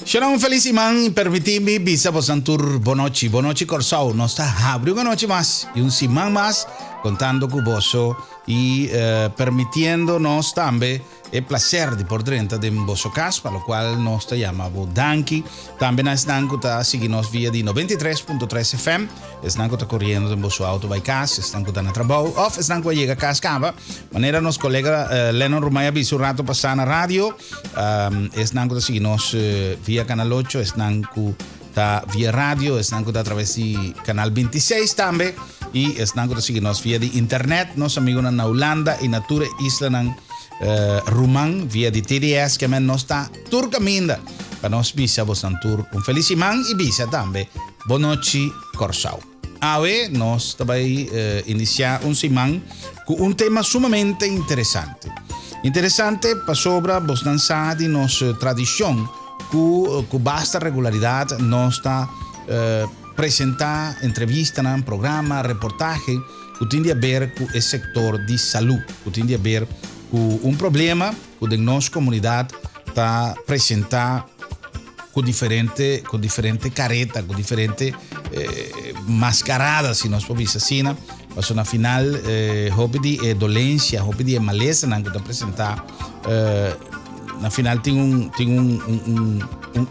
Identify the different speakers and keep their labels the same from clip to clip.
Speaker 1: Shalom Feliciman, permitimi bisa posantur bonochi corsao, no está abre una noche más y un simán más contando cuboso y permitiéndonos también el placer de por dentro de vosso caso, para lo cual nos te llamamos Danki. También están que seguimos vía de 93.3 FM, están que corriendo en vosso auto by casa, están que na trabajo, o están que llega a casa, manera nos colega Lennon Rumaya visu rato pasar na radio, están que seguimos via Canal 8, están que via radio, están que a través de Canal 26 también, y están que seguimos via de internet, nos amigos na Holanda y na Ture Isla Rumán via de TDS que nos está turcaminda para nos visa bostantur un feliz imán y visa también bonochi corsao. Ahora nos vai iniciar un simán con un tema sumamente interesante. Interessante para sobre vos dançar de nossa tradição com basta regularidade nós está apresentar entrevista, programa, reportagem que tem a ver com o setor de saúde, que tem a ver com um problema que a nossa comunidade está apresentar com diferente careta, com diferente mascarada, se nós podemos dizer assim, mas na final houve de dolência, houve de maleza não que está apresentar, na final tem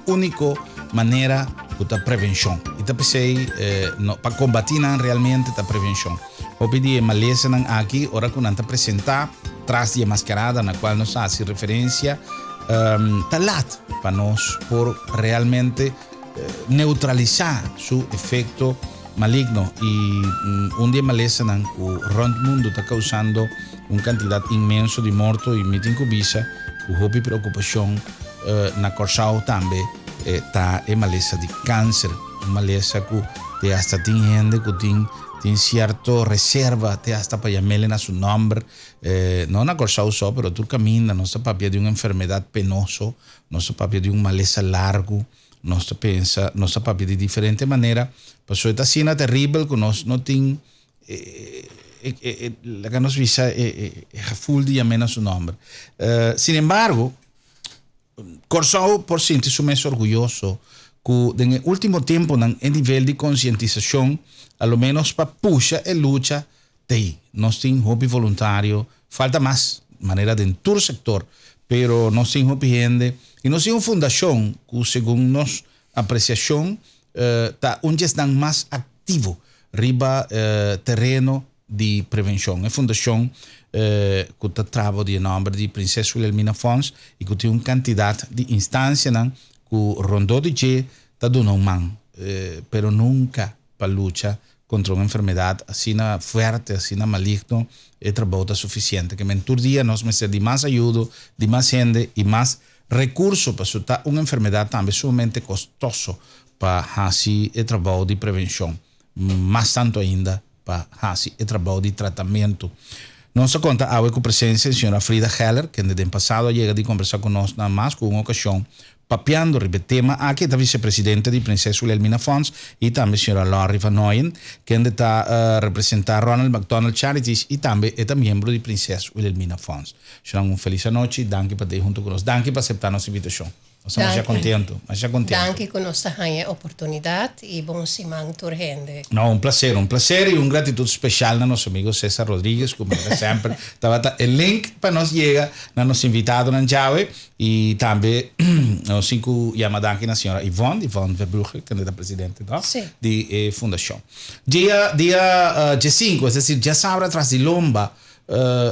Speaker 1: único maneira que a prevenção. E tá pensei para combater realmente a prevenção. Houve de maleza não aqui, ora que não está apresentar traz de mascarada na qual nos faz referência talat para nós por realmente neutralizar seu efeito maligno e um dia maleza não o rondo mundo está causando uma quantidade imensa de mortos e metem cobiça o houve preocupação na corsao também está é maleza de câncer maleza que hasta tem gente que tem cierta reserva até hasta para llamarle a su nombre, no na corsao só, pero tu camina, no se papia de una enfermedad penoso, no se papia de un maleza largo, no se pensa, no se papia de diferente manera, pues esta cena terrible que nos no tiene la que nos visa full de llamar a su nombre. Sin embargo, corsao por sentir su mes orgulloso que en el último tiempo en nivel de concientización a lo menos para puxa e lucha de nós tem hobby voluntário falta mais maneira dentro do sector pero nós tem hobby gente e nós tem uma fundação que segundo nos apreciação tá onde estão mais ativo riba terreno de prevenção é fundação que está trabalhando de nome de Princesa Wilhelmina Fons e que tem uma quantidade de instâncias que rondou de que está dando uma mão pero nunca para lucha contra uma enfermidade assim forte, assim maligno, é trabalho suficiente. Que em todo dia nós precisamos de mais ajuda, de mais gente e mais recursos para soltar uma enfermidade também sumamente custoso para fazer o trabalho de prevenção. Mais tanto ainda para fazer o trabalho de tratamento. Nossa conta agora com a presença da senhora Frida Heller, que no passado chega de conversar conosco na mais com uma ocasião papiando o tema aqui da vice-presidente de Princesa Wilhelmina Fons e também a senhora Lori Van Nooyen, que está representar Ronald McDonald Charities e também é membro de Princesa Wilhelmina Fons. Senhora, uma feliz noite, danke por estar junto conosco, danke por aceitar nossa invitação. Estamos já contentos.
Speaker 2: Danke por nos dar a oportunidade e bom semana por gente.
Speaker 1: Não, um prazer e uma gratidão especial a nosso amigo César Rodrigues, como sempre, estava o link para nós chegar, na nosso invitado na Jave e também nós cinco chamamos aqui na senhora Yvonne Verbrugge, que é a presidente da fundação. Dia 5, é decir, já sabe atrás de Lomba,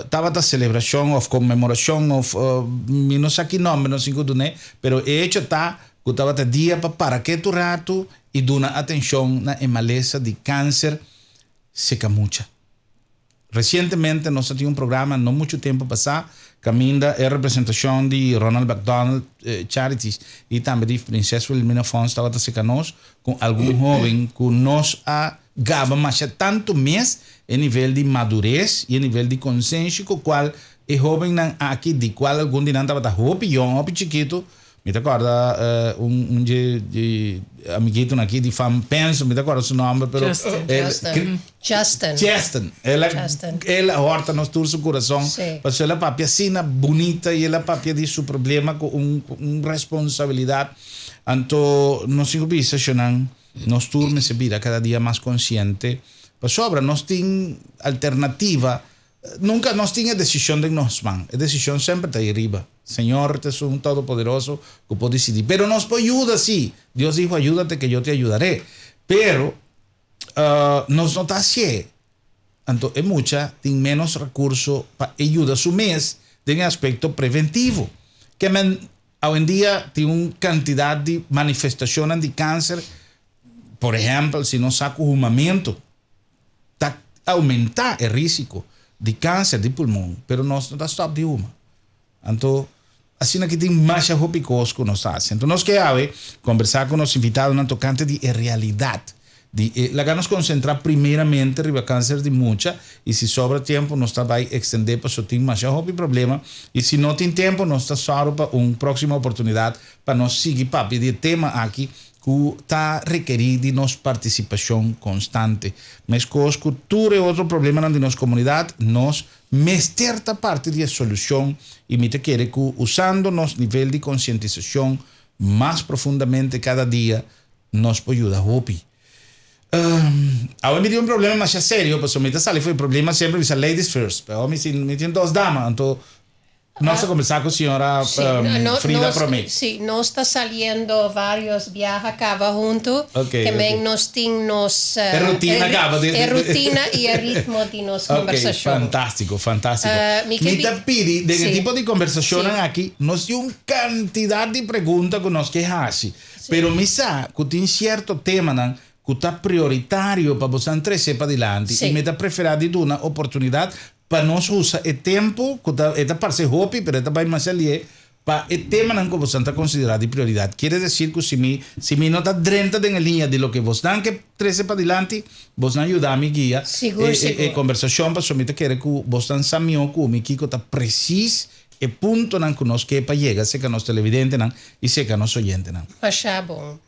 Speaker 1: estava a celebração ou comemoração ou não sei que nome, não sei o que é, pero o hecho está que estava a dia para que tu rato e dona atenção na maleza de câncer seca mucha. Recentemente nós tínhamos programa, não muito tempo passado, caminda a representação de Ronald McDonald Charities e também de Princesa Wilhelmina Fons estava a secar nós com algum jovem que nós gaba mas tanto mês em nível de madurez e em nível de consciência com qual é jovem aqui de qual algum dia estava roupa chiquito Me acorda amiguito aqui de fam penso, me acorda seu nome, pero Justin. Ela horta nos tur su coração, mas ela papia sina bonita e ela papia de su problema com responsabilidade. Anto nos ingubisa chonan, nos turme se vira cada dia mais consciente. Mas sobra, nós tem alternativa. Nunca nós tinha decisão de nós, man. A decisão sempre está aí riba. Senhor, te é todo-poderoso que pode decidir. Pero nos pode ayudar, sim. Deus dijo, ayúdate que eu te ajudaré. Pero, nos não está assim. Então, é muita, tem menos recurso para ajudar su mês em aspecto preventivo. Que hoje em dia tem uma quantidade de manifestações de câncer. Por exemplo, se não saca o rumamento, está aumentar o risco de câncer de pulmão, pero nós não está stop de uma. Então, assim aqui tem mais roupas que nós fazemos. Então, nós queremos conversar com os invitados na tocante de realidade. Lá nos concentrar primeiramente no câncer de mucha e se sobra tempo, nós vai extender para só tem mais roupa problema e se não tem tempo, nós está só para uma próxima oportunidade para nós seguir para pedir tema aqui que está requerido de nossa participação constante. Mas com a cultura é outro problema na nossa comunidade, nós mesterta parte da solução e me te quer que usando nosso nível de conscientização mais profundamente cada dia, nós pode ajudar a Agora me dio um problema mais sério, porque me sale foi problema sempre with ladies first, pero me tem duas damas, então nós conversar com a senhora Frida Promé.
Speaker 2: Sim, nós está saliendo vários viajes acaba junto, também nós temos
Speaker 1: rotina
Speaker 2: rotina e o ritmo de nossa conversação.
Speaker 1: Fantástico. Me te pedi, de tipo de conversação aqui, nós temos uma quantidade de perguntas que nós queremos fazer, pero me sabe que tem certo tema que está prioritário para você crescer para adiante e me dá preferida de uma oportunidade para nós usar o tempo que está para ser hobby, mas está bem mais ali para o tema que você está considerado de prioridade. Quer dizer que se me não está dentro da linha de lo que você tem que crescer para adiante, você ajuda a me guia e conversação para somente querer que você ensame comigo que está preciso e ponto que nós quer para chegar, seja nós televidente e seja nós oyente.
Speaker 2: Mas é bom.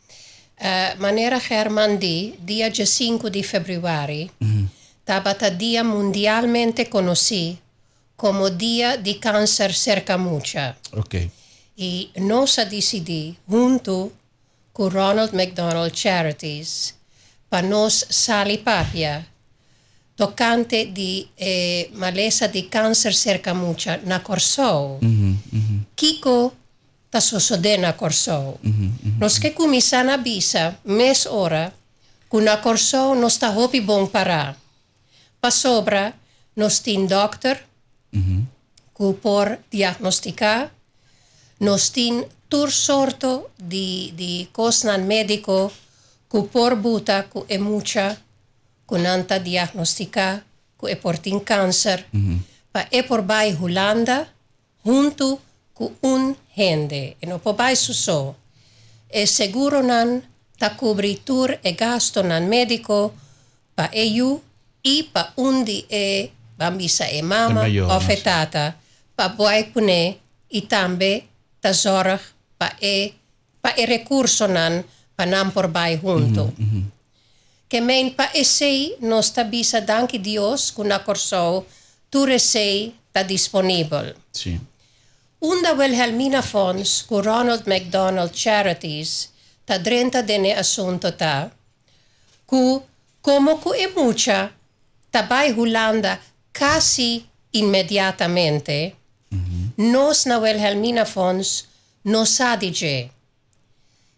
Speaker 2: Maneira Herman dia 5 de fevereiro, estava o dia mundialmente conhecido como Dia de Câncer Cerca Mucha. E nós decidimos, junto com Ronald McDonald Charities, para nós salir papia tocante de maleza de câncer cerca mucha na Corsou. Kiko está sucedendo na Corsou. Nós que começamos a bisa, mês hora, que na Corsou nós está hopi bom parar. Para sobra, nós temos doctor, que por diagnosticar, nós temos tur sorto de coisas médico, que por buta, que é mucha, que não está diagnosticar, que é por tem câncer, para é por vai Holanda, junto com gente. E não pode só. É seguro não ta cobritura e gasto não médico para eu e para onde é bambisa e mama afetada para boa pune e também ta zorg para recurso não para não por vai junto. Que men para esse nós ta bisa danke Deus que na Corsou tu sei ta disponível.
Speaker 1: Sim.
Speaker 2: Unda Wilhelmina Fonds, com Ronald McDonald Charities, está dentro desse assunto, que, como que é muita, está vai Holanda quase imediatamente, nós na Wilhelmina Fonds não sabemos.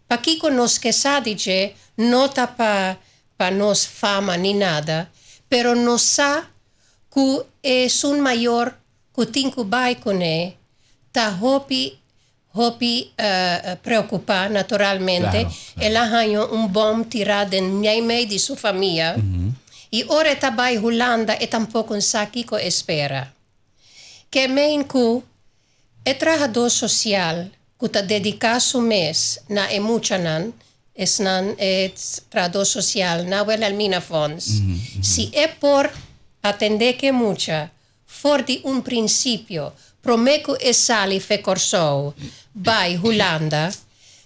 Speaker 2: Para que nós que sabemos, não está para nós fama nem nada, pero nós sabemos que é um maior que tem que vai com ele, está hopi preocupar naturalmente. Ela ganhou bom tirado em meio de sua família. E ora está vai Holanda e tampouco não sabe o que espera. Que meio que é trabalhador social que está dedicado seu mês na emuchanan, é trabalhador social na Wilhelmina Fonds. Se é por atender que mucha, for de princípio, promeco e sali fe corso by Holanda,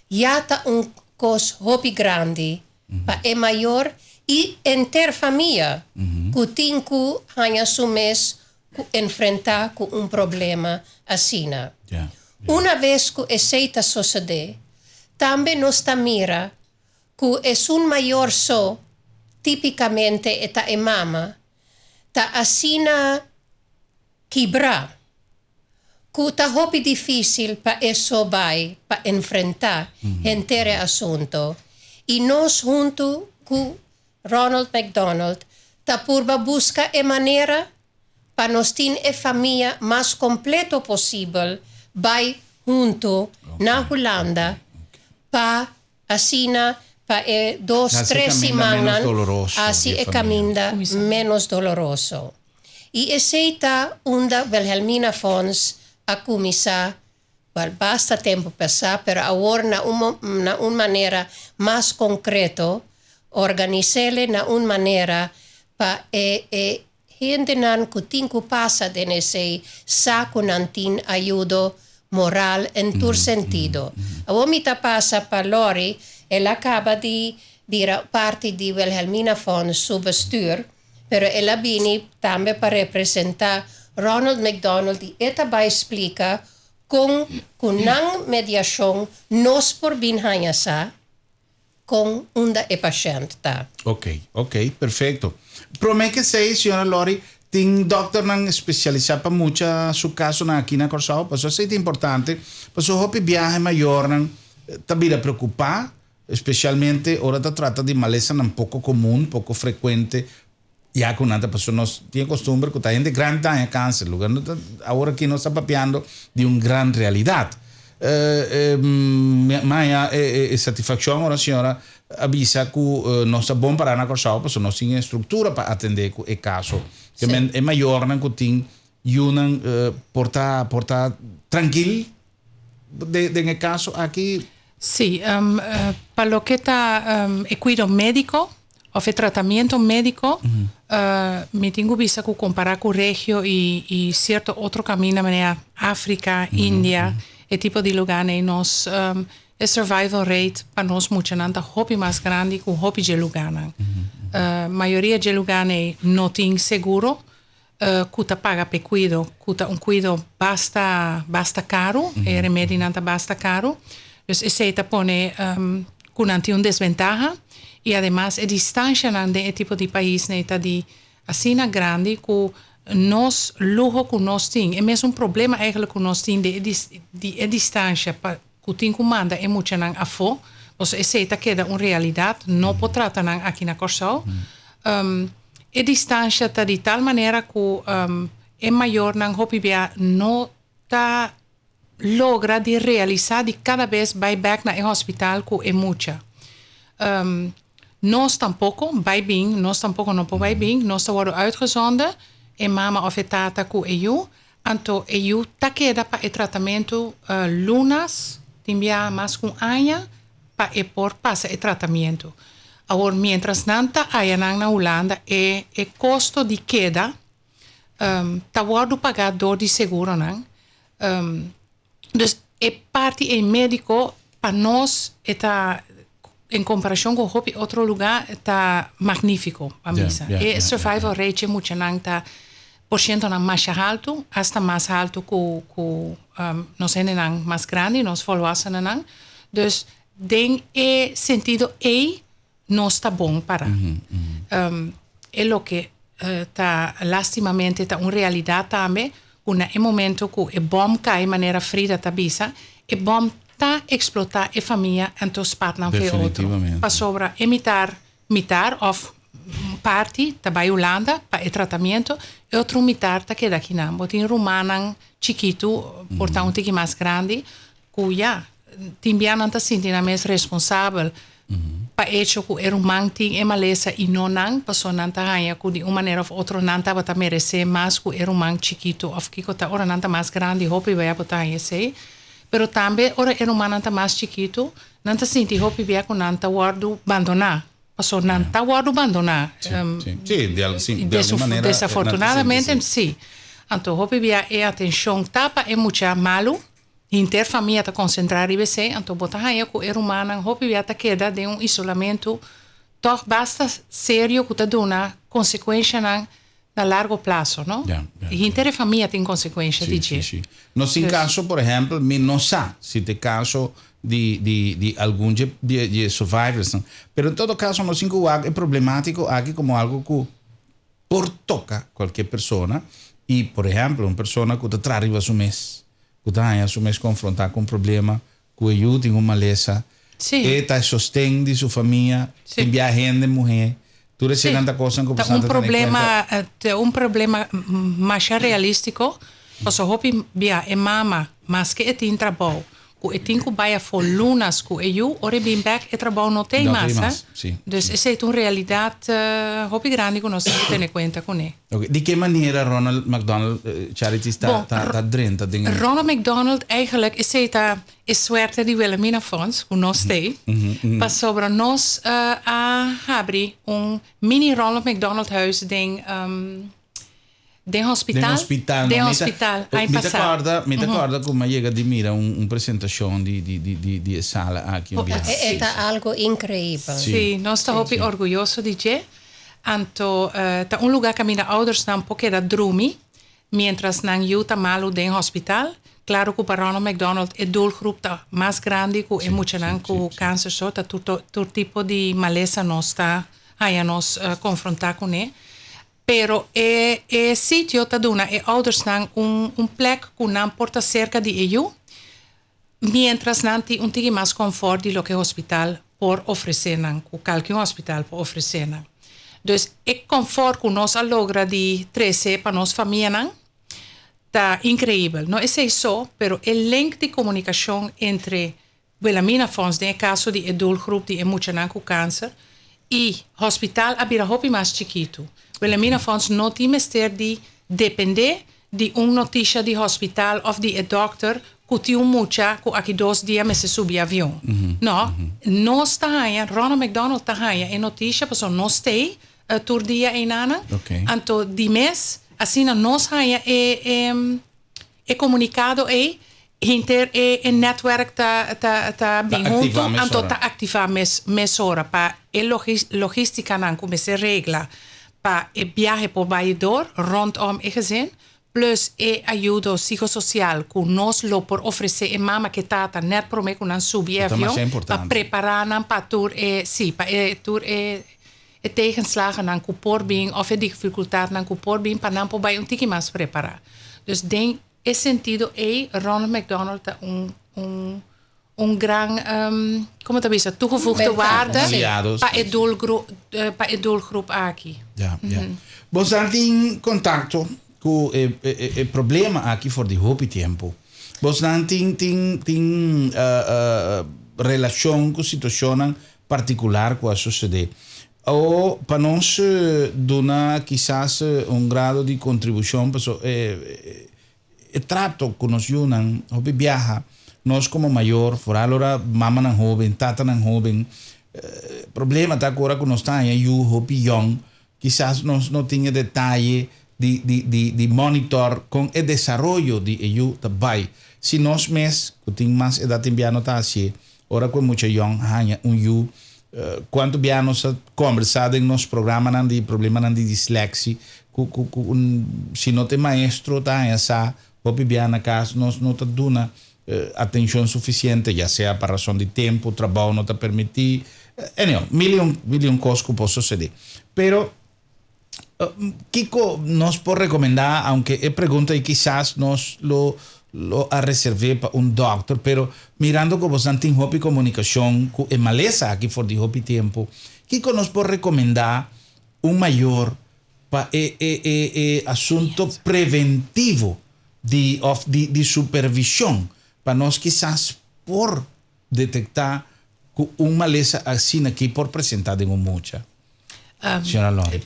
Speaker 2: yata cos hopi grandi, pa e maior e enter família, que tinku hanya sumes ku enfrentar com problema assina.
Speaker 1: Yeah.
Speaker 2: Una vez que aceita suceder, também nos mira que é maior só, tipicamente eta e mama, ta assina quebrar, que ta hopi difícil pa eso vai, pa enfrentar entere assunto. E nós junto com Ronald McDonald, ta purba busca e maneira pa nos tin e família mais completo possível, vai junto na Holanda, pa assina pa e 2-3 semanas, assim é caminha menos doloroso. E aceita unda Wilhelmina Fons a começar, basta tempo passar, pero agora na uma maneira mais concreta, organizá-le na uma maneira pa gente nan que tinha passa de nesse saco nan tin ajuda moral em todo sentido. A vomita passa para Lori, ela acaba de parte de Wilhelmina Fons subbestuur, pero ela vini também para representar Ronald McDonald e ela vai explicar com nan mediação nós por bin hanhasa com unda e paciente tá.
Speaker 1: Ok, perfeito. Promete que sei, senhora Lori, tem doctor não especializado para muito su caso aqui na Corsao, por isso é importante, por isso o viagem maior não tá vir a preocupar, especialmente ora tá trata de maleza não pouco comum, pouco frequente, já com nada pessoa nós tem costume que tá gente grande tem câncer, lugar agora que nós está papiando de uma grande realidade. Mas é satisfação agora senhora avisa que nós está bom para na Corsao, porque nós temos estrutura para atender o caso. Que é maior não que tem porta tranquilo de caso aqui.
Speaker 3: Sí, para lo que está el cuidado médico o el tratamiento médico, me tengo vista que comparar con Regio y cierto otro camino, manera África, India, el tipo de lugares, nos el survival rate para nos mucho nanta hobby más grande que hobby de lugares. Mayoría de lugares no tienen seguro, que paga per cuido, que un cuido basta caro, el remedio nanta basta caro. Dus ese pone con una desventaja y además la distancia de tipo de país neta de así grande que nos lujo que nos tiene. Es un problema eigenlijk que nos tiene de distancia que tiene que manda es mucho a fo. Dus ese queda una realidad no puede tratar aquí na Corsao. La distancia está de tal manera que es mayor nan hopibia no está logra de realizar de cada vez vai back na el hospital que é mucha. Nós tampoco vai bem, nós tampoco não vai bem, nós worden uitgezonden en mama of tata que eu, anto eu tá queda para o tratamento lunas, timbia mais com anha para e por passa o tratamento. Agora, mientras nanta aya na Holanda e custo de queda tá worden pagado de seguro não. Dus parte e médico para nós está em comparação com outro lugar está magnífico a misa. E survival rate é muito nanta por cento mais alto, hasta mais alto que nós ainda mais grande, nós volwassenen não. Dus tem sentido não está bom para. É o que está lastimamente está uma realidade também. No momento que a bomba cai de maneira fria da bisa, a bomba está explotar a família e os partners de outro. Para sobra imitar of parte da Holanda para o tratamento e outro imitar da que daqui não. Botin romano chiquito, portanto que mais grande, que já timbian não está sentindo mais responsável. Para hecho que era tem uma maleza e não passou não tá ganha que de uma maneira ou outra não tá para merecer mais que era chiquito ou que tá ora não tá mais grande hope vai botar ganha sei pero também ora era não tá mais chiquito não tá senti hope vai com não tá guardo abandonar passou não tá guardo abandonar
Speaker 1: de alguma maneira
Speaker 3: desafortunadamente sim Anto hopi bia e atenção tapa e mucha malu. Inter família ta concentrar e bese, anto bota haya ku erumana hopi bia ta queda de isolamento. Toch basta sério que ta dona consequência na largo prazo, não? E inteira família tem consequência de
Speaker 1: sí, sí. No sin caso, por exemplo, mi não sabe se tem caso de algum de survivors, não? Pero em todo caso, no sin é problemático aqui como algo que por toca qualquer pessoa e, por exemplo, uma pessoa que está arriba a mês, que está a mês confrontar com um problema, que ajuda tem uma maleza, e está sostém de sua família, enviar gente, mulher. Tudo essa tanta coisa que
Speaker 3: você um problema mais realístico, você hopi bia e mama, mas que tem trabalho, que tem que baia for lunas que eu ore bem back e trabalho não tem mais, dus essa é uma realidade hopi grande que nós temos que ter conta com ele.
Speaker 1: Okay. De que maneira Ronald McDonald Charity está dentro?
Speaker 3: Ronald McDonald eigenlijk is suerte de Wilhelmina Fonds, que nós temos, para sobre nós abrir mini Ronald McDonald huis de hospital.
Speaker 1: Me recorda como chega de mira uma apresentação de sala aqui em Biarritz.
Speaker 2: É algo incrível.
Speaker 3: Sim, nós estamos orgulhosos de isso. Anto, tá lugar que minha ouders não porque da drumi, mientras não ajuda malo de hospital. Claro que para Ronald McDonald é doelgroep tá mais grande que é muito não com câncer só tá todo tipo de maleza nós tá aí nós confrontar com ele. Pero sítio tá dona é ouders não plek que não porta cerca de eu, mientras não tem tige mais conforto do que o hospital por oferecer não, que qualquer hospital por oferecer não. Dus é conforto que nós logra de 13 para nossa família não tá incrível. Não é só, pero o link de comunicação entre Wilhelmina Fonds, no caso de doelgroep de muito não com câncer, e hospital abira hopi mais chiquito. Wilhelmina Fonds não tem mestre de depender de notícia de hospital ou de doctor que tem mucha que aqui 2 dias me se subir avião. Não, nós tá aí, Ronald McDonald tá aí, notícia para nós stay tur dia em nana. Anto de mês, assim nós aí é comunicado inter e network tá bem junto, anto tá ativar mes hora para logística não começar regla para viaje por baidor rondom e gezin plus ajuda psicossocial que nós lo por oferecer e mama que tata net por me com não subir avião para preparar não para tur para tur tegenslagen não por bem of dificuldade não por bem para não por bij tiki mais preparar. Dus denk esse sentido Ronald McDonald tá gran como tá bisa toegevoegde waarde para o doelgroep aqui.
Speaker 1: Você tem contato com o problema aqui for de hopi tempo. Você tem relação com situação particular com a sociedade. Ou para nós donar quizás grado de contribuição para o trato que nos unem, hopi viaja, nós como maior, por agora mama não jovem, tata não jovem, problema tá agora que nós tá aí hopi young, quizás nós não tinha detalhe de monitor com o desenvolvimento de eu também. Se nós mesmos que tem mais idade enviando tá assim, ora com muito young, hanya eu quanto nós conversado em nosso programa de problema de dislexia, se não tem maestro tá essa hopi na casa nós não tá dando atenção suficiente, já seja para razão de tempo, trabalho não tá permitir, milhão coisas que posso suceder. Pero Kiko nos pode recomendar, aunque é pergunta e quizás nós lo a reservar para doctor, pero mirando como você tem hopi comunicação, que é maleza aqui for de hopi tempo, Kiko nos pode recomendar maior para assunto preventivo de supervisão, para nós quizás por detectar que maleza assim aqui por apresentar em mucha.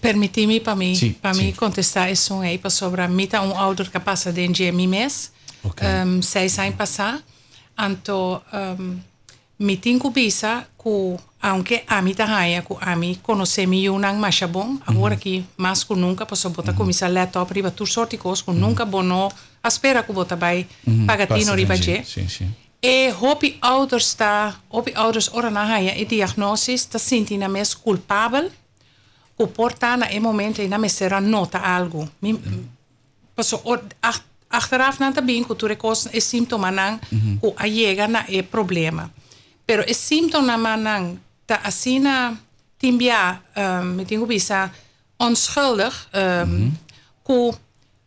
Speaker 3: Permiti-me para mim contestar isso aí para sobre mim tá ouder que passa dentro de mês, 6 anos passar, anto mi tenho bisa que aunque a mim tahaya que a mim conhecer me unang mais bom agora que mais que nunca posso botar começar laptop riba tu sorte coisas que nunca bono a espera que botar vai pagatino riba je e hopi ouders ora na haya e diagnosis ta sinti na mes culpável que porta na e momento na me será nota algo passo achteraf na tabin que tu recos e sintoma nang que a llega na e problema pero e sintoma manang ta asina timbia me tenho bisa onschuldig que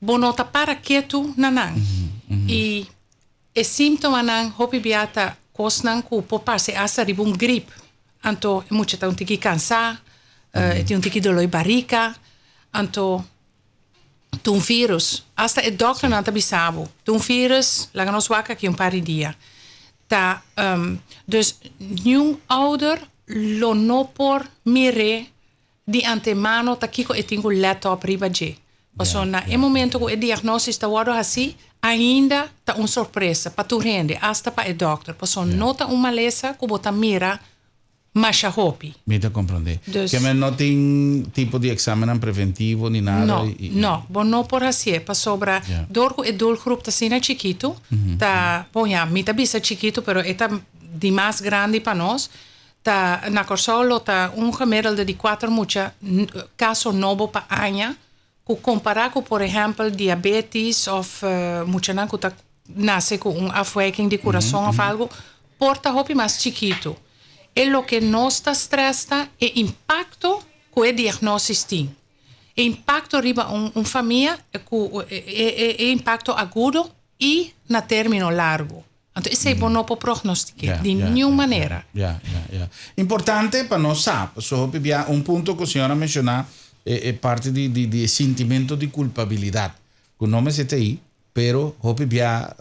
Speaker 3: bonota para quieto nanang e sintoma nang hopi biata kosnang ku poparse asa ribun grip anto mucha ta un tiki cansa e ti un tiki doloi barrica anto tu un virus hasta e dokter na tabisabu tu un virus la nos waka ki un pari dia ta dus nieuw ouder lo no por mire di antemano ta kiko e tingu laptop riba je passo na e momento que e diagnosis ta wado assim ainda tá surpresa para tu rende hasta para o doctor passo nota uma lesa que bota mira mas a hopi
Speaker 1: me te compreender que me não tem tipo de exame preventivo ni nada
Speaker 3: no bom não por assim para sobra dorco e dol grupo tá sina chiquito tá bom já me tá bisa chiquito pero é tá de mais grande para nós tá na Corsolo tá gemiddelde de 4 mucha caso novo para aña que comparar com por exemplo diabetes of mucha nan que tá nasce com afwijking de coração of algo porta hopi mais chiquito e lo que nos está stressa é impacto que o diagnóstico tem. E impacto riba família é impacto agudo e na término largo. Então, isso é bom para prognosticar, de nenhuma maneira.
Speaker 1: Importante para nós saber, só um ponto que a senhora mencionou é parte de sentimento de culpabilidade. Que não me sente aí, pero hopi bia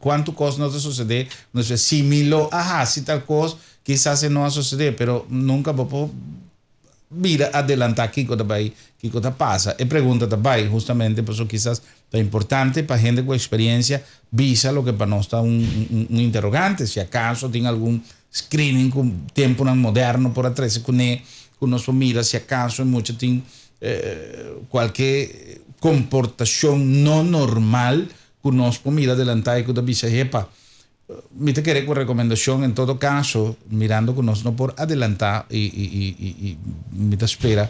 Speaker 1: quanto coisa não sucede, não sei se milo se tal coisa quizás não suceder, pero nunca vou vir adelantar aqui que está passa. E pergunta também, justamente, por isso quizás é importante para a gente com experiência, visa o que para nós está interrogante, se acaso tem algum screening com tempo moderno por atrás, com nós mira, se acaso muito tem qualquer comportação não normal que nós podemos adelantar e que está visa, epa, me te querer con recomendación en todo caso mirando que nos no por adelantar y me te espera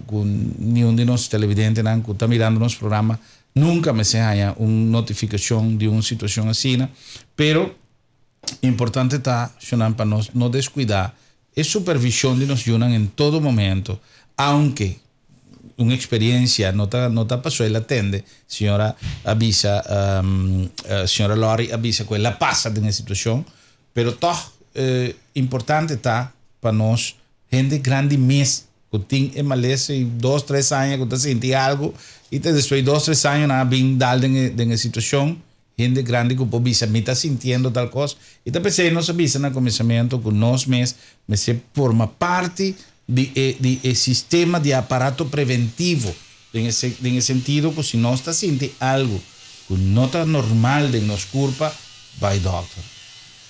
Speaker 1: con ni un de los televidentes que está mirando nuestro programa nunca me se haya una notificación de una situación así pero importante está para nos no descuidar es supervisión de nos ayudan en todo momento aunque una experiencia no está pasó y la atende señora avisa señora Lori avisa que la pasa de una situación pero todo importante está para nos gente grande mes que tiene maleza y 2-3 años que te siente algo y te después 2-3 años nada bien dal de una situación gente grande que avisa me está sintiendo tal cosa y te pensé nos avisa en el comenzamiento que nos mes me se forma parte de sistema de aparato preventivo en ese sentido que si no está sintiendo algo que no está normal de nos culpa va al doctor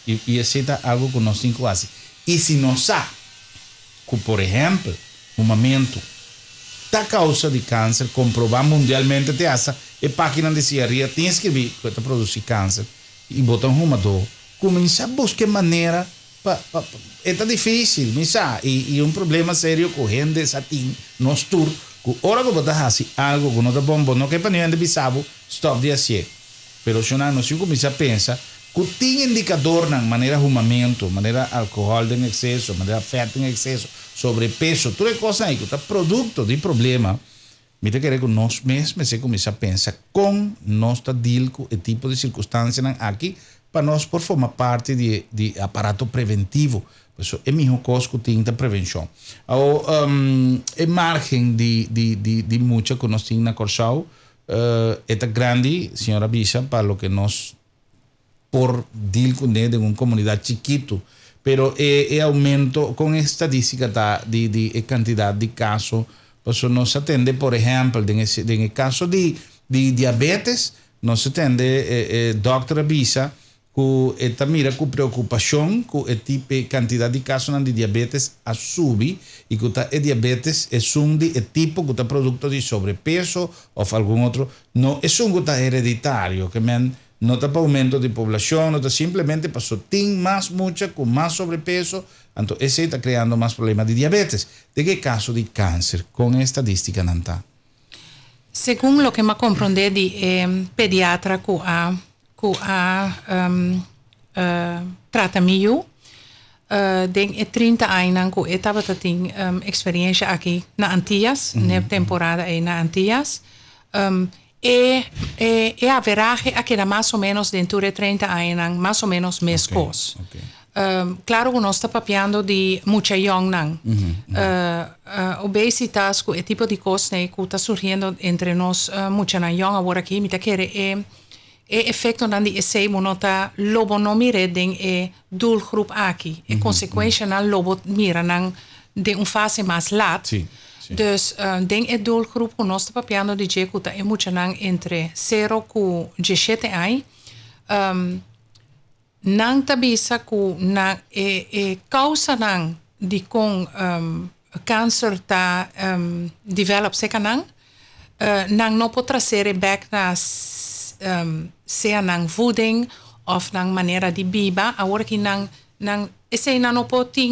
Speaker 1: y ese es algo que nos cinco hace y si no sabe que por ejemplo un momento esta causa de cáncer comprobar mundialmente te hace y página de cigarrillo tienes que ver que te produce cáncer y botan un fumador comienza a buscar manera é difícil, e um problema sério com gente assim, nós tur, que hora que você faz algo que não é bom, não quer para ninguém bisabo, stop de assim. Pero se não se começa a pensar que tem indicador na maneira arrumamento, maneira álcool em excesso, maneira feto em excesso, sobrepeso, tudo é coisa aí que está produto de problema. Me te querer que nós mesmos se começa a pensar com nós está deal com o tipo de circunstância aqui para nós por formar parte de aparato preventivo. Isso é mesmo coisa que tem da prevenção. É margem de muita que nós temos na Corsau, é grande, senhora Bisa, para o que nós por deal com de uma comunidade chiquito, pero é aumento com estadística de quantidade de casos. Isso nos atende, por exemplo, no caso de diabetes, nos atende Dr. Bisa, ku eta mira ku preocupación ku etipe cantidad de casos de diabetes a subi y ku ta diabetes es un tipo ku ta producto de sobrepeso o algún otro no es un ta hereditario que men no está para aumento de población, no está simplemente para sotín más mucha con más sobrepeso, entonces ese está creando más problemas de diabetes. ¿De qué caso de cáncer con estadística nanta?
Speaker 3: Según lo que me comprende de pediatra que tratamento, den 30 anos que estava tendo experiência aqui na Antillas, na temporada na Antillas. E average aqui era mais ou menos dentro de 30 anos, mais ou menos mescos. Claro que nós estamos papiando de muita young obesitas, o tipo de coisa que está surgindo entre nós, muita young agora aqui, me tá querendo efeito dan die esse monota lobo no mire den doelgroep aqui. E consequência na lobo mira nan de fase mais laat.
Speaker 1: Sim.
Speaker 3: Dus den doelgroep que nós estamos papiando de jecuta é muito nan entre 0 e 17 anos. Nang tabisa ku na causa nang di kong câncer ta develop se kanang nang no po trasere back na sea nang voeding of nang manera di biba agora que nang esse não pode ter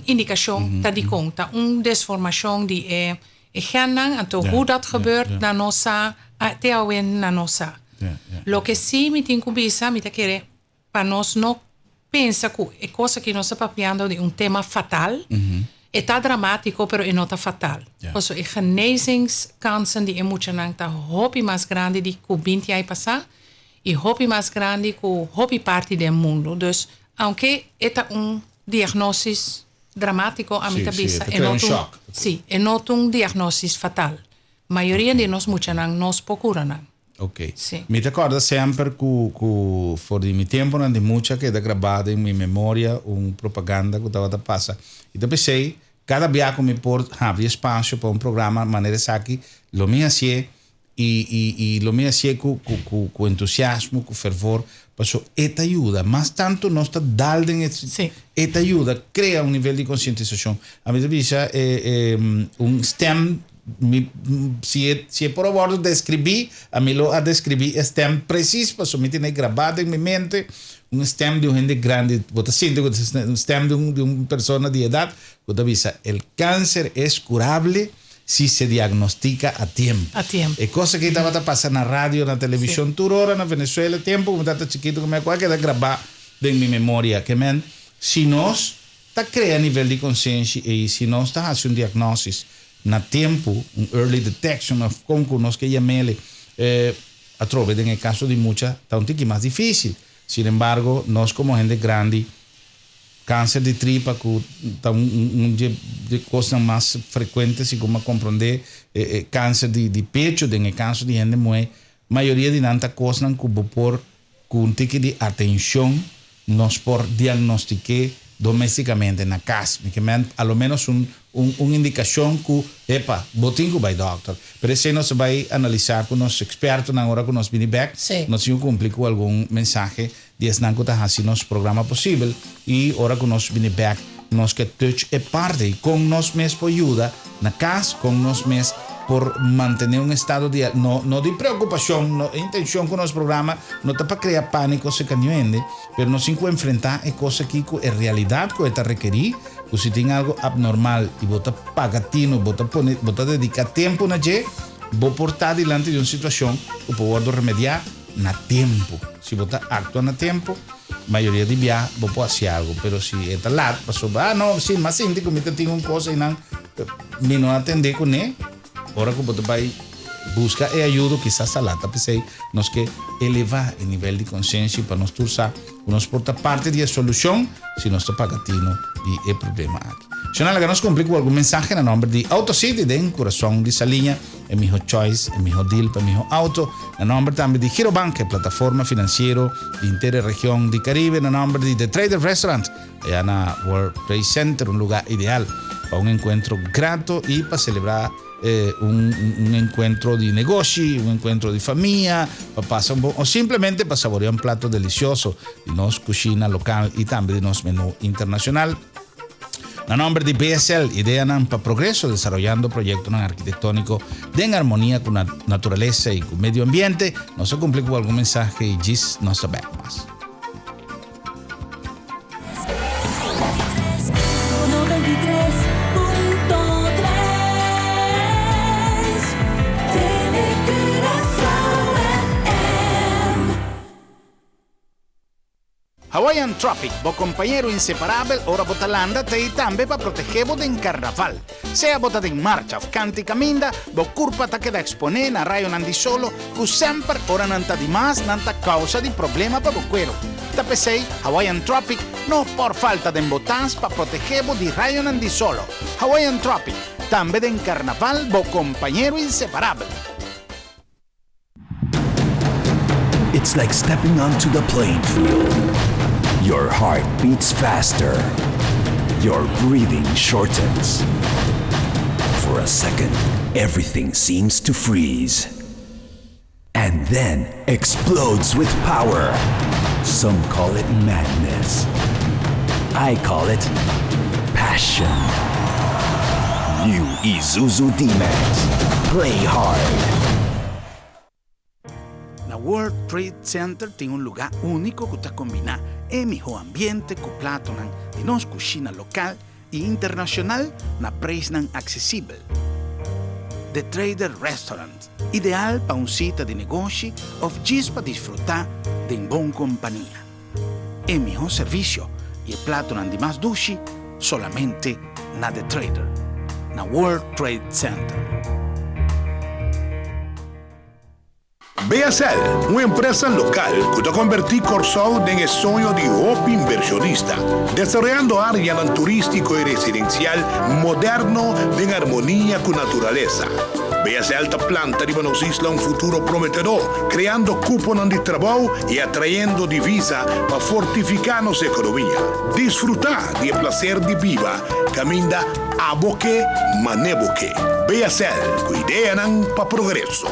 Speaker 3: indicação tá de conta desformação de genang então hoe dat gebeurt na nossa até ao na nossa lo que sim me tem kubisa me tá querer para nós não pensa que é coisa que nós estamos falando de tema fatal está dramático pero não está fatal also a genezingskansen die emocional tá hobby mais grande de que 20 anos passar e hobby mais grande que hobby parte do mundo dus aunque está diagnóstico dramático a minha cabeça é não diagnóstico fatal maioria de nós nos procuram.
Speaker 1: Ok.
Speaker 3: Sì.
Speaker 1: Mi ricordo sempre che fuori di tempo non di mucha che da gravata in mia memoria un propaganda che stava da passa. E dopo sei cada viaggio mi porta havia spazio per un programma manera saki lo mia si e lo mia si con entusiasmo, con fervor, passo et aiuta, ma tanto nostra dalden et aiuta, crea un livello di conscientizzazione. A me dice un stem si è provato a describir, a me lo ha describir stem preciso, passo mi tiene grabado in mia mente un stem di un gente grande, un stem di una persona di età, che dice il cáncer es curable si se diagnostica a tiempo. E cosa che stava passando na radio, na televisione, turora na Venezuela, tempo come stata chiquito come qua che da grabare in mia memoria, che men si nos ta crea livello di conscienza e si nos ta hace un diagnosis na tempo, un early detection of como nos que llamele a trove en el caso de mucha ta un tiki más difícil. Sin embargo, nos como gente grande cáncer de tripa de cosas más frecuentes y como comprender cáncer de pecho en el caso de gente muy mayoría de tantas cosas que por un tique de atención nos por diagnosticar domésticamente en la casa que me a lo menos una indicación que epa botingo by doctor pero si nos va a analizar con los expertos ahora con los mini back nos cumplir con algún mensaje de esnanco así nos programa posible y ahora con los mini back nos que touch es parte y con nos mes por ayuda na casa con nos mes por mantener un estado de no de preocupación, no intención con los programas, no está para crear pánico se cañuende, pero no sin enfrentar es cosa que es realidad que está requerir, que si tiene algo abnormal y vota pagatino, vota dedicar tiempo na je, vos portar delante de una situación que puedo remediar na tiempo. Si vota actúa na tiempo, mayoría de viajes vos puedo hacer algo, pero si está lat, pasó, no, sí, más índico, me tengo una cosa y no atender con él. Ahora como te vai busca e ayuda quizás a la tapicei nos que elevar el nivel de conciencia para nos tursa nos porta parte de la solución si nos está pagatino y el problema aquí. Si no, nos complico algún mensaje en nombre de AutoCity de corazón de esa línea en mi choice, en mi deal para mi auto, en nombre también de Girobank, plataforma financiera de interregión de Caribe, en nombre de The Trader Restaurant, allá en World Trade Center, un lugar ideal para un encuentro grato y para celebrar un encuentro de negocio, un encuentro de familia, o simplemente para saborear un plato delicioso de nuestra cocina local y también de nuestro menú internacional. En nombre de BSL, idea para progreso, desarrollando proyectos arquitectónicos en armonía con la naturaleza y con el medio ambiente. No se cumple con algún mensaje y gis no sabemos más. Hawaiian Tropic, bo compañero inseparable, ora botalanda te y también para protegerbo de carnaval. Sea botada en marcha, canti caminda, bo curpa ta queda exponer na rayo nandi solo, que sempre ora nanta di más, nanta causa di problema pa bo cuero. Tapesei, Hawaiian Tropic, no por falta de embotans para protegerbo di rayo nandi solo. Hawaiian Tropic, también en carnaval, bo compañero inseparable.
Speaker 4: It's like stepping onto the playing field. Your heart beats faster. Your breathing shortens. For a second, everything seems to freeze. And then explodes with power. Some call it madness. I call it passion. New Isuzu D-Max. Play hard.
Speaker 1: World Trade Center tiene un lugar único que combina el mejor ambiente con platos de nuestra cocina local e internacional na precio accesible. The Trader Restaurant, ideal para un sitio de negocio o para disfrutar de una buena compañía. El mejor servicio y el plato de más dulce solamente na The Trader, na World Trade Center.
Speaker 5: BSL, una empresa local que ha convertido Corsol en el sueño de un inversionista, desarrollando áreas turístico y residencial moderno en armonía con la naturaleza. BSL ta planta de nos isla un futuro prometedor, creando cupos de trabajo y atrayendo divisa para fortificar nuestra economía. Disfrutar del placer de viva, camina a boque, maneboque. BSL, con idea para progreso.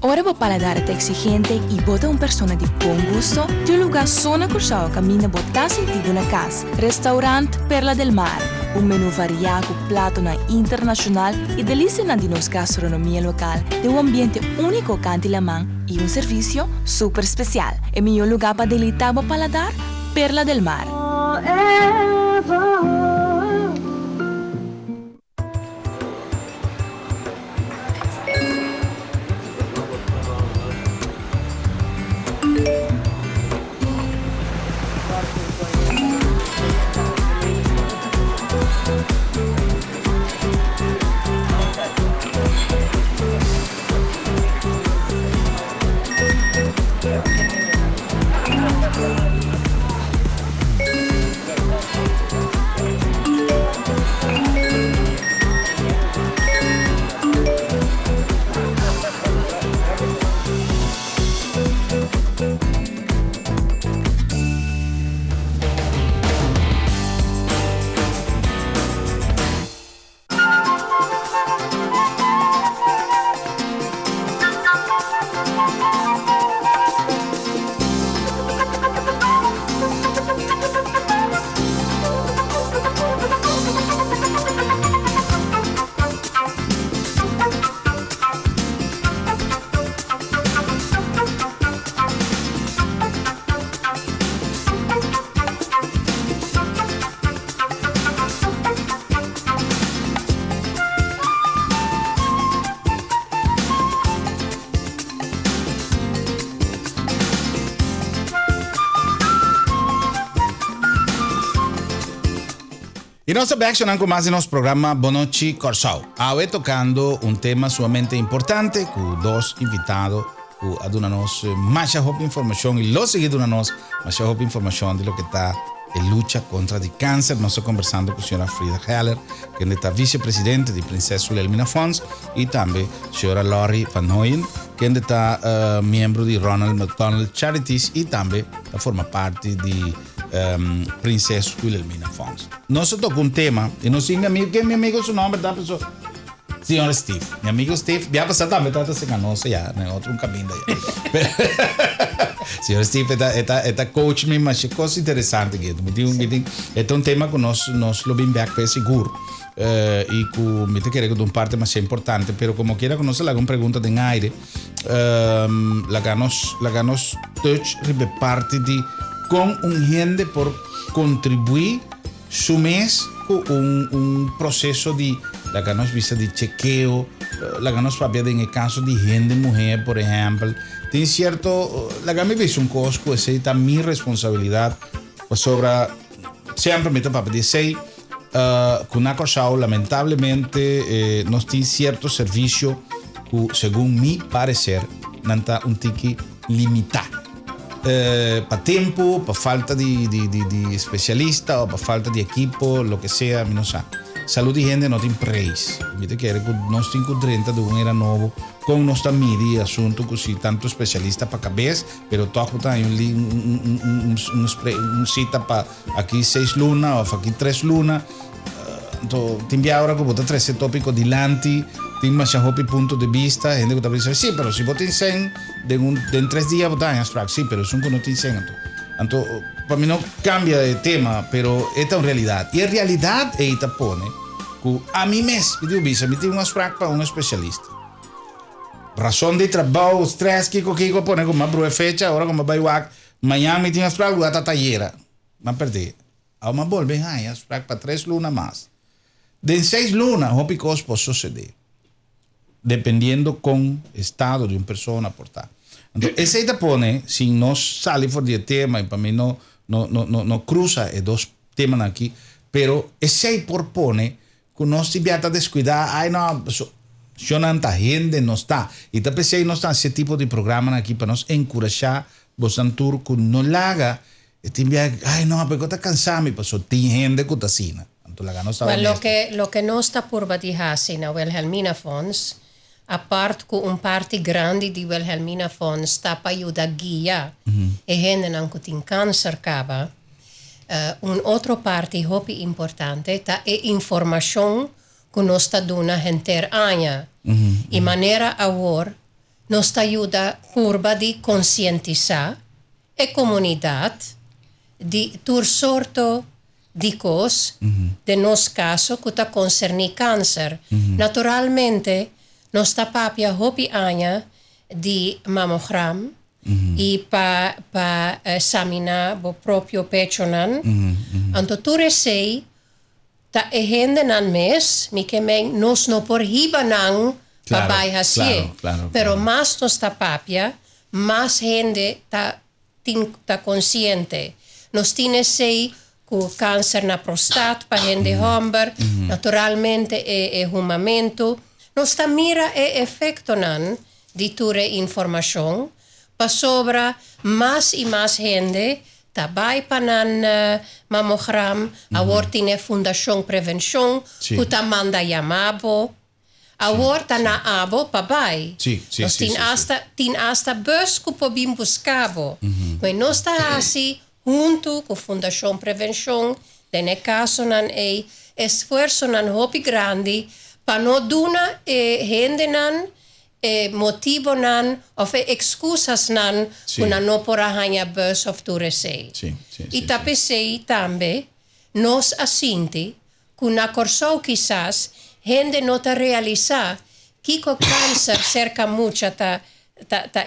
Speaker 6: Ora vou paladar é exigente e bota uma pessoa de bom gosto de um lugar zona cursal caminha botar sentido na casa. Restaurante Perla del Mar, um menu variado com prato na internacional e delícia na de nossa gastronomia local, de um ambiente único canti la mão e um serviço super especial. É o melhor lugar para deleitar o paladar, Perla del Mar.
Speaker 1: Y nos reaccionamos con más de nuestro programa Bonochi Corsao. Hoy tocando un tema sumamente importante con dos invitados que adunanos más información y los seguidores adunanos más información de lo que está en lucha contra el cáncer. Nos estamos conversando con la señora Frida Heller, que es vicepresidente de Princesa Wilhelmina Funds, y también la señora Lori Van Nooyen, que es miembro de Ronald McDonald Charities y también forma parte de Princesa Wilhelmina Fons. Nosotros tocamos un tema, y no sé que mi amigo su nombre, ¿verdad? Pero, señor Steve, mi amigo Steve, ya pasó también, se conoce ya, en otro camino ya. Señor Steve, esta coach me mas cosa interessante que é um tema que nós lo vim back para seguro e que me te querer que um parte mais importante, pero como quiera que nós la alguma pergunta de aire, la ganos touch ribe parte de com gente por contribuir su mês com processo de la ganos vista de chequeo, la ganos papel em caso de gente mulher, por exemplo. Tem cierto, la gama es un cosco, esa es mi responsabilidad sobre, siempre me toca decir, que una cosa lamentablemente no tiene cierto servicio que, según mi parecer, no está un tiki limitado. Para tiempo, para falta de especialista o para falta de equipo, lo que sea, no sé. Salud y gente no tiene preço. Mi te quiere que nós temos 30 de un era novo com nossa mídia assunto que se tanto especialista para cabeça, pero todo tem cita para aqui 6 luna ou aqui 3 luna. Então, tem agora que botar 13 tópicos dilante, tem mais ponto de vista, gente que está pensando, sim, pero se você tem 100, em 3 dias você tem as práticas, sim, pero isso não tem 100. Então, para mim não cambia de tema, pero esta é uma realidade. E a realidade é esta pone que a mim mesmo, eu digo, me tem umas práticas para um especialista. Razão de trabalho, stress, que pone como uma boa fecha, agora como vai o amanhã me tem umas práticas para talleira. Não perdi. Há uma boa, bem, as práticas para 3 lunas mais. De 6 lunas, o que pode suceder. Dependendo com o estado de uma pessoa portar. Então, esse aí pone, se nós saímos fora de tema, e para mim não cruza os dois temas aqui, pero esse aí propone que nós tivemos a descuidar, ai não, tanta gente não está. E também se aí não está esse tipo de programa aqui para nós encorajar os antúr que não laga, e tivemos, ai não, porque eu estou cansado, mas tem gente que está assim. Então,
Speaker 2: lo que nós está por batir na Wilhelmina Fons, a parte que parte grande di Wilhelmina Fons sta para aiutare a guiare e gente che tem câncer caba, un'altra parte molto importante è informazione che nós sta dando inter anno. In maniera ora, nós sta aiuta curva di conscientizzare e comunità di tur sorto di cose, del nostro caso, che sta concerni câncer. Naturalmente, nós está papia hopi anya di mammogram e pa examinar o próprio pecho nan. Anto tu resei ta gente nan mes mi que men nos no por hiba nan pa bai hasie. Pero más nos está papia, más gente ta consciente. Nos tiene sei cu câncer na prostat pa gente homber, naturalmente e humamento. Nós mira e efeito de ture informação para sobra mais e mais gente vai para mamogram, agora tem fundação prevenção, que está manda chamado, agora está na abo para vai. Nós tem hasta bus que podemos buscar, mas nós está assim junto com fundação prevenção, nesse caso nan é esforço nan hopi grande para não dar gente nan motivo nan of excusas nan una não por arranhar bus of tu resei. E tapesei também nos assinti que na corso quizás gente não ta realizar que o câncer cerca muito ta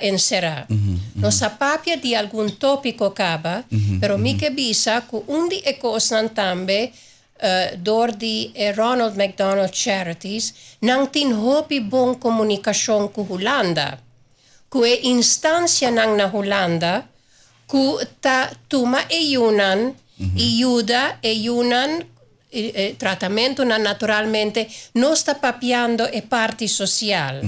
Speaker 2: encerrar. Nos apapia de algum tópico caba, pero mi que bisa que de cosas também door die Ronald McDonald Charities nang tinhopi bon comunicação com Holanda. Que é instância nang na Holanda que ta tuma ayunan, tratamento na naturalmente não está papiando e parte social.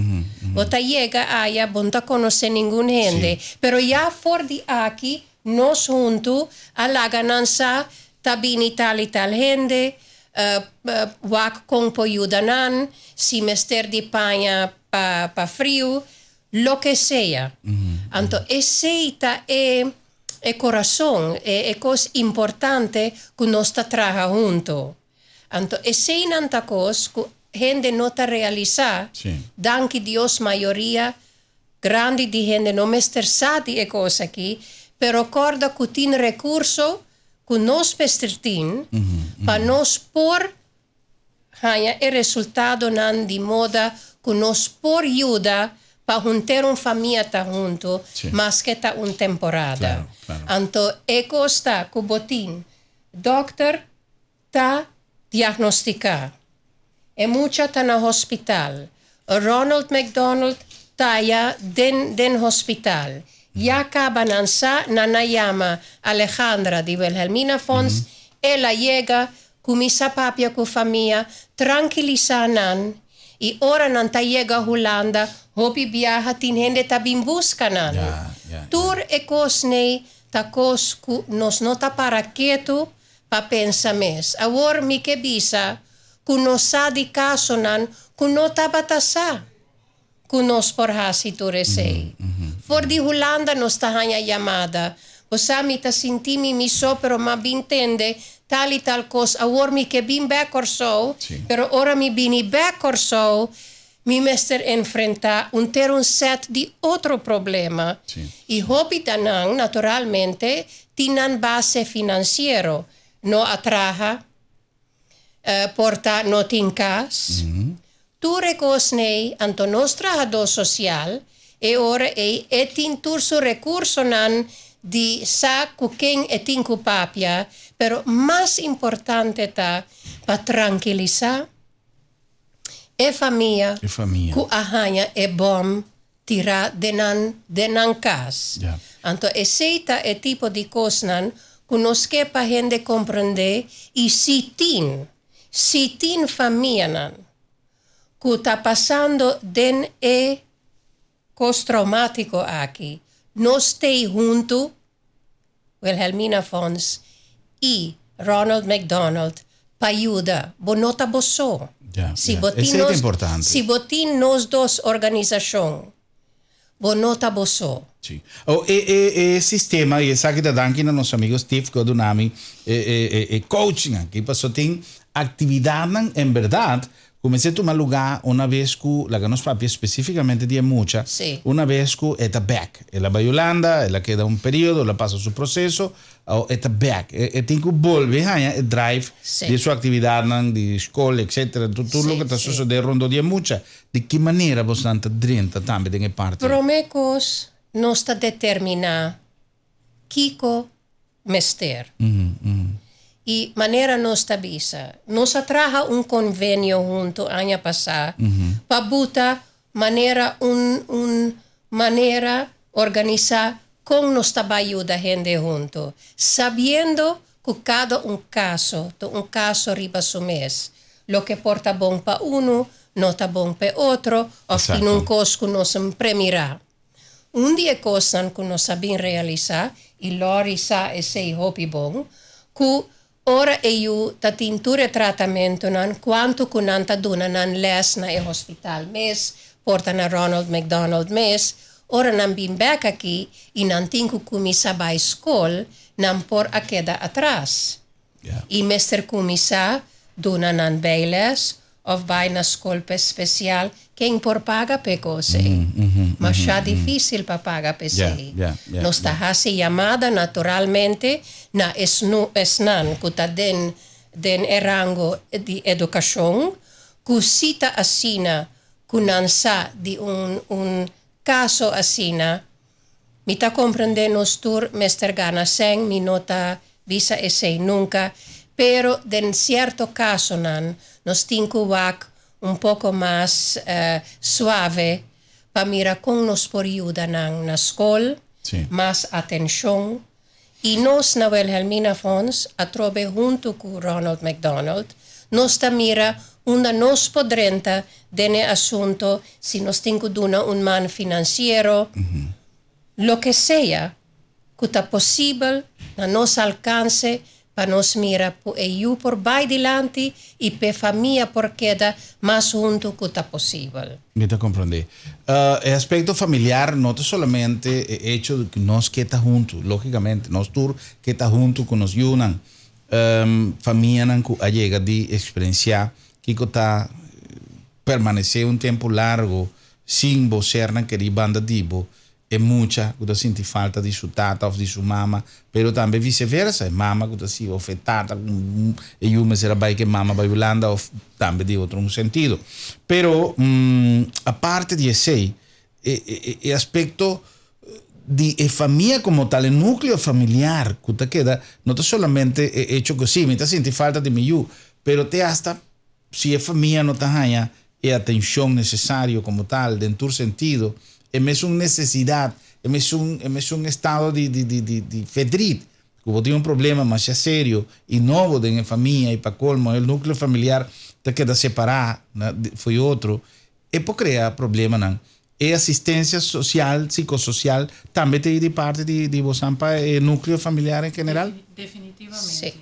Speaker 2: Bota llega allá, bonta conoce ningún gente, pero ya for de aqui, nós junto a la gananza tabini tal gente, wak kong po yudanan, si mester di paña pa frio, lo que sea. Anto, ese el corazón, es cosa importante que nos trabaja junto. Entonces, ese nanta cosa que gente no te realiza, dan que Dios mayoría grande de gente no me estresati e cosa aquí, pero recorda que tiene recurso que nos pestertin para nos por el resultado nan di moda que nos por ayuda para juntar una familia junto, más que ta una temporada.
Speaker 1: Claro.
Speaker 2: Entonces, está que botín, doctor ta diagnostica, e mucha ta na hospital. Ronald McDonald ta ya den hospital. Ya acaban sa nana llama Alejandra de Wilhelmina Fons, ella llega kumisa papia ku familia, tranquilizanan, y ora nan ta llega a Holanda, hopi viaja tin gente ta bin buscanan. Tur e cosne ta cos ku nos nota para quieto pa pensa mes. Awor mi que bisa, ku nos sa di caso nan, ku no ta batasa. Ku nos por hasi turesei. For di Holanda nos ta hanya llamada. Posa mi ta sintimi mi so, pero ma bintende tal y tal cosa. Awor mi que bin back or so, pero ora mi bini back or so, mi mester enfrenta un set di otro problema. Y hopi tanan, naturalmente, tinan base financiero. No atraja, porta no tincas. Tu recosnei anto nos trabajador social, e ora etin tur su recurso nan di sa kuken etin kupapia, pero más importante ta pa tranquilizar e familia ku ahanya e bom tira denan cas. Anto eseita e tipo di cosnan ku nos que pa gente comprende y si tin familia nan ku ta pasando den cos traumático aquí, no stay junto Wilhelmina Fons y Ronald McDonald pa ayuda, bonota boso. Si botin nos dos organización, bonota boso.
Speaker 1: Sistema, e sa que te dan aqui nos nossos amigos Steve Godunami, coaching aqui, passou tem atividade em verdade. Comecei a tomar lugar uma vez que la nos papi especificamente de mucha, una vez que está back. Ela vai a Holanda, ela queda un periodo, ela passa su processo, está back. E tem que volver a drive de sua atividade, de escola, etc. Tudo o que está sucedendo rondo de mucha. De que maneira você está dentro também em parte?
Speaker 2: Promecos não está determinar Kiko mester. Y manera nos tabisa. Nos atraja un convenio junto año pasado para buta manera manera organizar con nos ayuda gente junto, sabiendo que cada un caso riba su mes. Lo que porta bon pa uno, no ta bon pa otro, o fin un cos que nos premirá. Un día cosas que nos sabían realizar, y Lori sa e sei hopi bon, que ora eu ta tinture tratamento nan quanto kunanta duna nan les na e hospital mes, porta na Ronald McDonald mes, ora nan bin back aqui e nan tinku kumisa ba skol nan por a queda atrás. E mester kumisa duna nan bailes of by na scolpe special quem por paga pe cose. Mas já difícil para pagar pe sei. Nos ta hasi llamada naturalmente na esnan kuta den rango di educação ku sita asina kunansa di un caso asina mi ta comprende nos tur mester gana seng mi nota visa essay nunca pero den cierto caso nan nos tinku wak un poco más suave para mira con nos por ayuda na skol, más atención. Y nos na Wilhelmina Fons a trove junto con Ronald McDonald, nos ta mira una nos podrenta dene asunto si nos tinku duna un man financiero, lo que sea, que ta posible na nos alcance para nos mira por vai dilante e para família por queda mais junto que está possível.
Speaker 1: Me te comprender. El aspecto familiar no es solamente el hecho de que nos queda juntos, lógicamente, nos tur que está junto con nos yunan. Familia nan ku allega de experiencia que está permanecer un tiempo largo sin vocer nan querer banda dibo. É muita que sente falta de sua tata ou de sua mama, pero também vice-versa, é mama que se ou tata e uma será vai que mama vai Holanda ou também de outro sentido. Pero a parte de esse é aspecto de família como tal, o núcleo familiar que te queda, não é solamente hecho que sim, me está sentindo falta de mim, pero te hasta se a família não está ganha a atenção necessária como tal, dentro do sentido. Es una necesidad, es un estado de fedrid. Como tiene un problema más serio y nuevo en la familia y para colmo, el núcleo familiar te queda separado, fue otro, y puede crear problemas. Y asistencia social, psicosocial, también te de parte de vos el núcleo familiar en general.
Speaker 3: Definitivamente.
Speaker 2: Sí.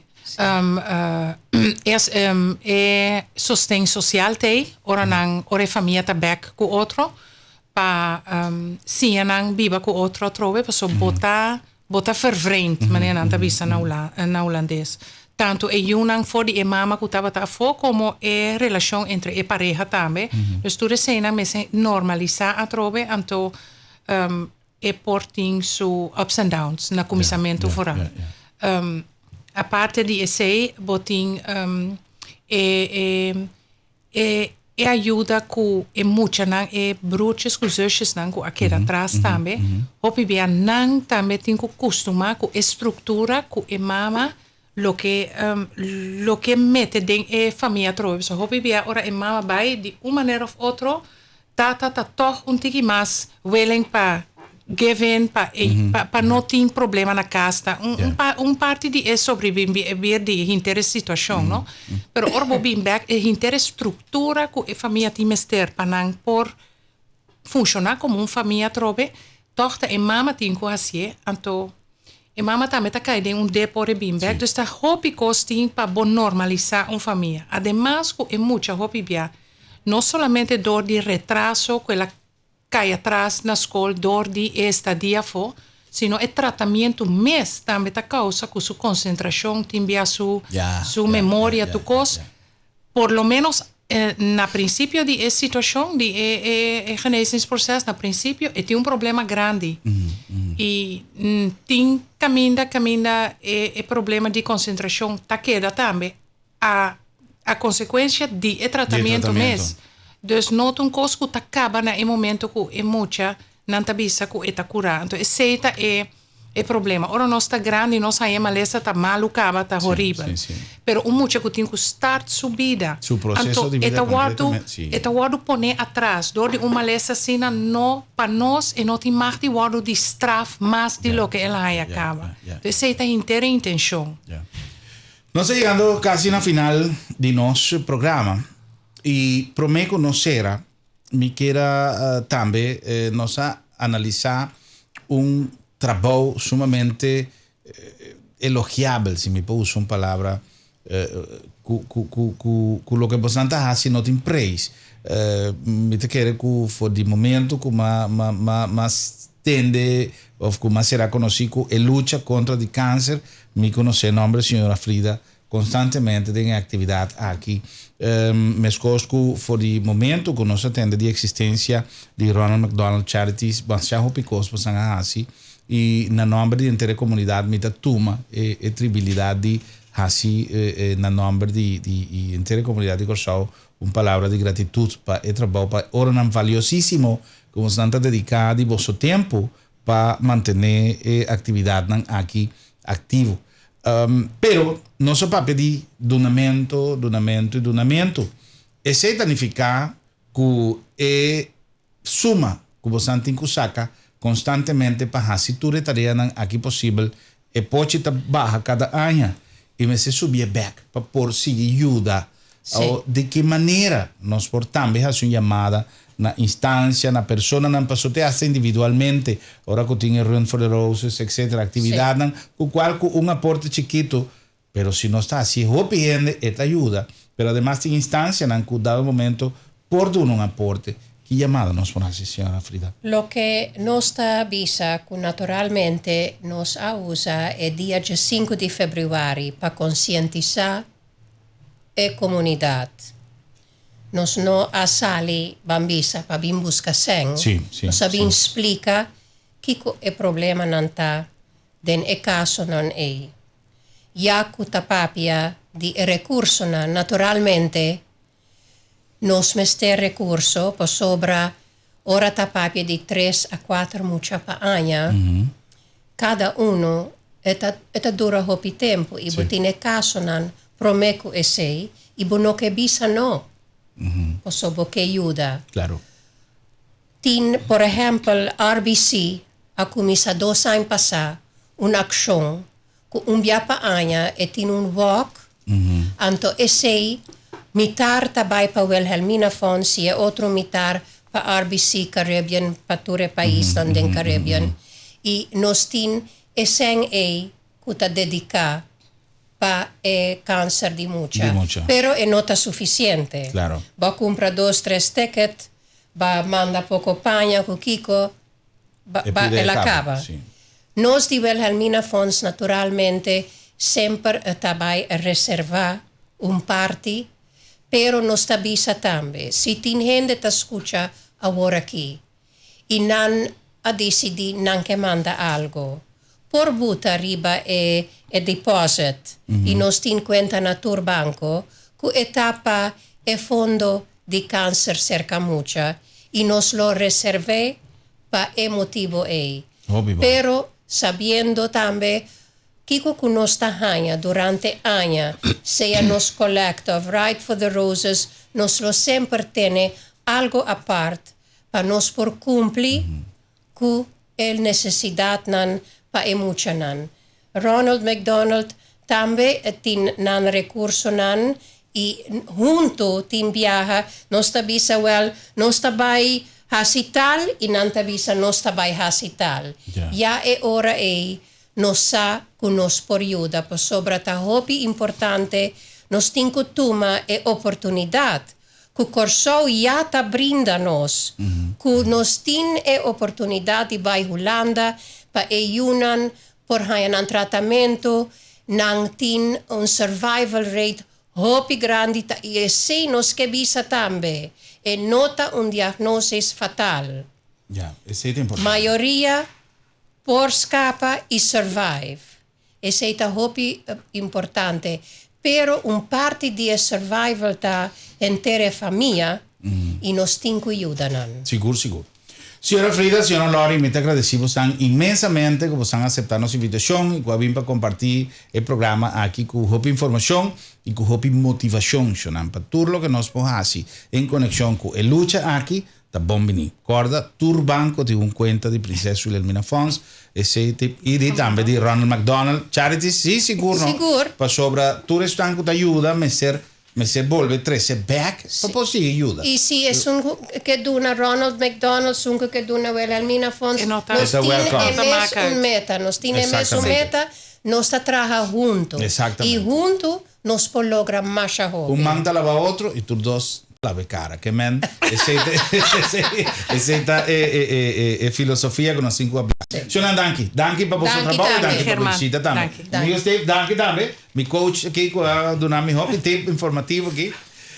Speaker 3: Sostén social te, ora família tá back com outro, pa sia nang biba com outro trove, so bota vervreemd, meneer nanta bisa na holandês. Tanto nang for die mama que tava fo como relação entre pareja também. Dus tu recena me normalizar a trove, anto porting su ups and downs na comissamento vooral. A parte de esse boting ajuda com muita nan broertjes com zusjes nan com aqui atrás também. Hopi bia nan também tem com costuma com estrutura com mama lo que mete den família trove. So hopi bia ora mama vai de uma maneira ou outra tá toch tiki mais willing para given para não ter problema na casa. Parte de sobreviver de interesse situação, não? Pero orbo bem back interesse estrutura que a família tem mester para não por funcionar como uma família trobe. Tochter en mama tem que fazer, então a mama também tá caindo depor bem back. Dus tá hopi costing para bon normalizar uma família. Además que é muita hopi bia, não solamente dor de retraso que ela cai atrás na escola, dor de estadia fo, sino o tratamento mesmo também tá causa com sua concentração, também sua memória, tu coisa. Por lo menos na princípio de situação de genezingsproces, na princípio tem problema grande e tem caminda problema de concentração tá queda também a consequência de tratamento mesmo. Dus not een kost que acaba na momento que é muita não tá bisa que está curado. Então esse é problema. Ora nós está grande, nós aí malesa tá malucada, tá horrível. Pero muita que tem que start subida.
Speaker 1: Su processo de vida completamente.
Speaker 2: Eta guardo poner atrás, dor de uma malesa assim não para nós e não tem mais de guardo de straf mais de lo que ela aí acaba. Então esse é a inteira intenção.
Speaker 1: Nós estamos chegando quase na final de nosso programa. E prometo conocer, me queira também nós analisar trabalho sumamente elogiável, se me pode usar uma palavra, com o que você está fazendo, não tem praise. Me te quero que for de momento que mais tende, ou que mais será conhecido, a luta contra o câncer. Me conhece o nome da senhora Frida, constantemente tem atividade aqui. Mas conosco for de momento que nós atende de existência de Ronald McDonald Charities, bastante picos para sangar assim e na nome de inteira comunidade me tuma e tribilidade assim na nome de inteira comunidade de Corsau palavra de gratitude para o trabalho para ora não valiosíssimo que você está dedicado de vosso tempo para manter a atividade aqui ativo. Pero não só para pedir donamento. Esse significa que é suma que você tem que sacar constantemente para fazer tudo tarefa aqui possível e pode estar baixa cada ano e você subir back para por seguir ajuda. De que maneira nós portamos a sua chamada na instância, na pessoa, não passou até individualmente, ora que tem Run for the Roses, etc. Atividade, com qual um aporte chiquito Pero si no está así, hopi gente, esta ayuda. Pero además tiene instancia, en un dado momento, por dar un aporte. ¿Qué llamada nos pone así, señora Frida?
Speaker 2: Lo que nos avisa que naturalmente nos usa el día 5 de febrero para concientizar la comunidad. Nos no sali bambisa para bin busca sen.
Speaker 1: Sì,
Speaker 2: nos bin explica que el problema non está, den e caso non è. Ya cuta papia di recurso naturalmente nos meste recurso por sobra ora tapapia di 3 a 4 mucha pa aña. Cada uno eta dura hopi tempo i botine caso nan promeco e sei i bono che bisa no. Por sobra che aiuta.
Speaker 1: Claro.
Speaker 2: Tin, por ejemplo, RBC ha cominciado 2 años pasar una acción con un día pa aña e tin un walk anto e sei mitar tabai pa Wilhelmina Fonsi e otro mitar pa RBC Caribbean pa ture país den Caribbean y nos tin e sen e kuta dedica pa e cáncer di mucha. Pero e nota suficiente.
Speaker 1: Claro.
Speaker 2: Va compra 2-3 tickets, va manda poco paña con Kiko, va e la cava.
Speaker 1: Sì.
Speaker 2: Nos di Wilhelmina Fons naturalmente sempre tabai reserva un party, pero nos tabisa tambe. Si tin gente ta escucha ahora aquí y nan a decidi nan che manda algo, por buta riba e deposit y nos tin cuenta na turbanco cu etapa e fondo di cáncer cerca mucha y nos lo reservé pa e motivo e. Pero sabiendo también que nos tahaña durante años, sea nos collective, Right for the Roses, nos lo siempre tiene algo aparte para nos por cumplir con el necesidad nan pa e mucha nan. Ronald McDonald también tiene nan recurso nan y junto tin viaja nos tabisa nos tabai hasital y nan tabisa nos tabai hasital. Ya e ora e nos sa que nos por ayuda, por sobre ta hobby importante, nos tin cutuma e oportunidad, que Corsou ya ta brinda nos, que nos tin e oportunidad de vai Holanda, pa e yunan por hayan tratamento, nang tin un survival rate hobby grande ta e se nos que bisa tambe, e nota un diagnosis fatal.
Speaker 1: Ya, ese es importante.
Speaker 2: Mayoría por scapa y survive. Ese es hobby importante. Pero un parte de survival ta entera familia y nos tinco ayudan.
Speaker 1: Seguro. Señora Frida, señora Lori, me te agradecemos tan inmensamente que han aceptado nuestra invitación y que han para compartir el programa aquí con Hopi Información y con Hopi Motivación, para todo lo que nos puede hacer en conexión con el lucha aquí. Da bombini. Guarda, Turbanco di un cuenta di Princesa Wilhelmina Fons e di tambe di Ronald McDonald Charities, sì, sicuro. Pa sobra tu restanco t'aiuta me ser volve 13 back, pa posi aiuta.
Speaker 2: E si è un che duna Ronald McDonald, sunque che duna Wilhelmina Fons, nos tiene un meta, nos sta traja junto.
Speaker 1: Exactamente.
Speaker 2: Y junto nos può lograr más a
Speaker 1: un man te lava otro y tú dos lave cara, che men è filosofia con una singua Sono danki per vostro lavoro e danki per l'uscita tambe. Io Steve, danki tambe, mi coach qui a donarmi hobby tip informativo qui.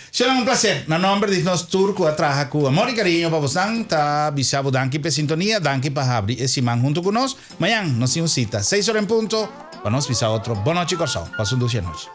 Speaker 1: Será un placer. Na nombre de nos turco a traja con amor y cariño para vosotros. Ta bisabo danki per sintonía, danki para abrir ese man junto con nos. Mañana nos vemos cita 6 horas en punto. Para nos bisabo otro. Buenas noches, Corsou. Pasen 12 noches.